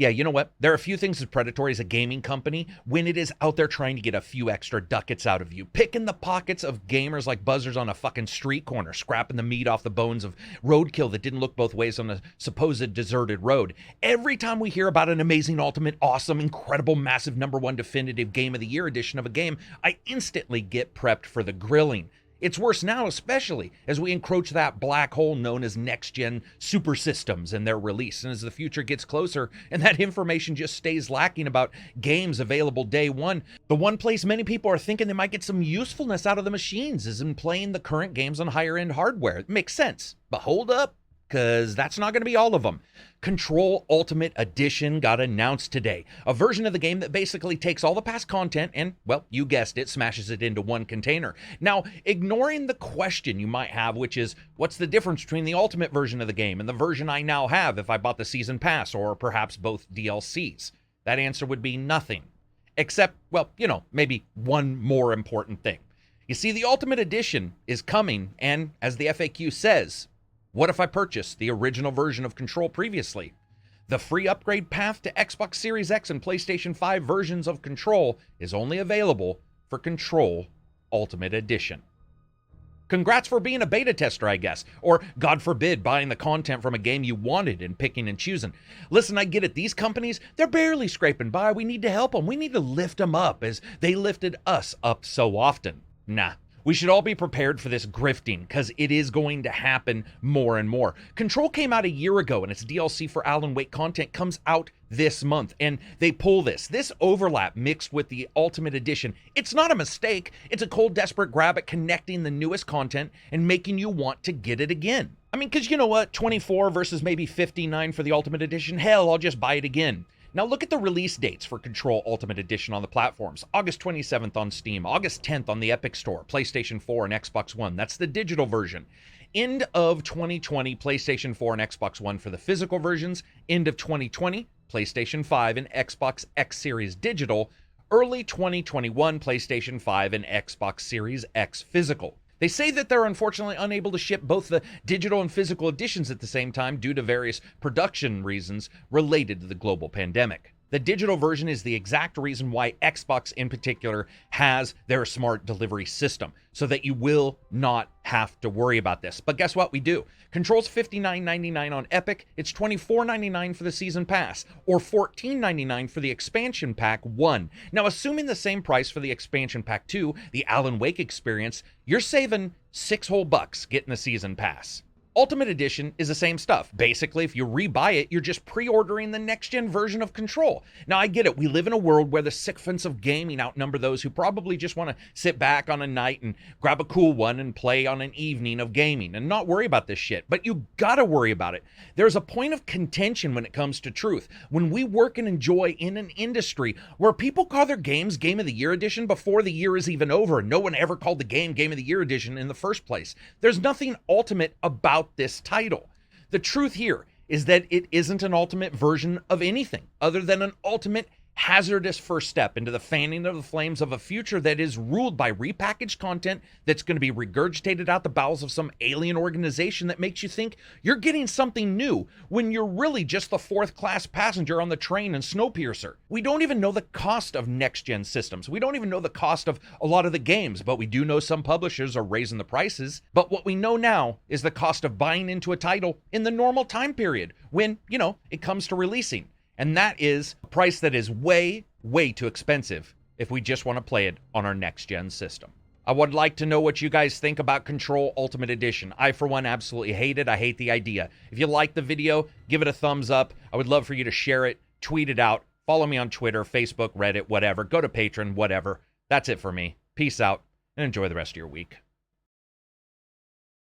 Yeah, you know what? There are a few things as predatory as a gaming company when it is out there trying to get a few extra ducats out of you, picking the pockets of gamers like buzzers on a fucking street corner, scrapping the meat off the bones of roadkill that didn't look both ways on a supposed deserted road. Every time we hear about an amazing, ultimate, awesome, incredible, massive #1 definitive Game of the Year edition of a game, I instantly get prepped for the grilling. It's worse now, especially as we encroach that black hole known as next-gen super systems and their release. And as the future gets closer and that information just stays lacking about games available day one, the one place many people are thinking they might get some usefulness out of the machines is in playing the current games on higher-end hardware. It makes sense. But hold up, because that's not going to be all of them. Control Ultimate Edition got announced today. A version of the game that basically takes all the past content and, well, you guessed it, smashes it into one container. Now, ignoring the question you might have, which is, what's the difference between the Ultimate version of the game and the version I now have if I bought the Season Pass or perhaps both DLCs? That answer would be nothing. Except, well, maybe one more important thing. You see, the Ultimate Edition is coming, and as the FAQ says, what if I purchased the original version of Control previously? The free upgrade path to Xbox Series X and PlayStation 5 versions of Control is only available for Control Ultimate Edition. Congrats for being a beta tester, I guess. Or, God forbid, buying the content from a game you wanted and picking and choosing. Listen, I get it. These companies, they're barely scraping by. We need to help them. We need to lift them up as they lifted us up so often. Nah. We should all be prepared for this grifting, because it is going to happen more and more. Control came out a year ago, and its DLC for Alan Wake content comes out this month, and they pull this. This overlap mixed with the Ultimate Edition, it's not a mistake. It's a cold, desperate grab at connecting the newest content and making you want to get it again. I mean, because you know what? 24 versus maybe 59 for the Ultimate Edition? Hell, I'll just buy it again. Now look at the release dates for Control Ultimate Edition on the platforms. August 27th on Steam, August 10th on the Epic Store, PlayStation 4 and Xbox One. That's the digital version. End of 2020, PlayStation 4 and Xbox One for the physical versions. End of 2020, PlayStation 5 and Xbox X Series digital. Early 2021, PlayStation 5 and Xbox Series X physical. They say that they're unfortunately unable to ship both the digital and physical editions at the same time due to various production reasons related to the global pandemic. The digital version is the exact reason why Xbox in particular has their smart delivery system, so that you will not have to worry about this. But guess what? We do. Control's $59.99 on Epic. It's $24.99 for the Season Pass, or $14.99 for the Expansion Pack 1. Now, assuming the same price for the Expansion Pack 2, the Alan Wake experience, you're saving $6 whole bucks getting the Season Pass. Ultimate Edition is the same stuff. Basically, if you rebuy it, you're just pre-ordering the next-gen version of Control. Now, I get it. We live in a world where the sycophants of gaming outnumber those who probably just want to sit back on a night and grab a cool one and play on an evening of gaming and not worry about this shit. But you gotta worry about it. There's a point of contention when it comes to truth. When we work and enjoy in an industry where people call their games Game of the Year Edition before the year is even over, and no one ever called the game Game of the Year Edition in the first place. There's nothing ultimate about this title. The truth here is that it isn't an ultimate version of anything other than an ultimate hazardous first step into the fanning of the flames of a future that is ruled by repackaged content that's going to be regurgitated out the bowels of some alien organization that makes you think you're getting something new when you're really just the fourth-class passenger on the train in Snowpiercer. We don't even know the cost of next-gen systems. We don't even know the cost of a lot of the games, but we do know some publishers are raising the prices. But what we know now is the cost of buying into a title in the normal time period when, it comes to releasing. And that is a price that is way, way too expensive if we just want to play it on our next-gen system. I would like to know what you guys think about Control Ultimate Edition. I, for one, absolutely hate it. I hate the idea. If you like the video, give it a thumbs up. I would love for you to share it, tweet it out, follow me on Twitter, Facebook, Reddit, whatever. Go to Patreon, whatever. That's it for me. Peace out, and enjoy the rest of your week.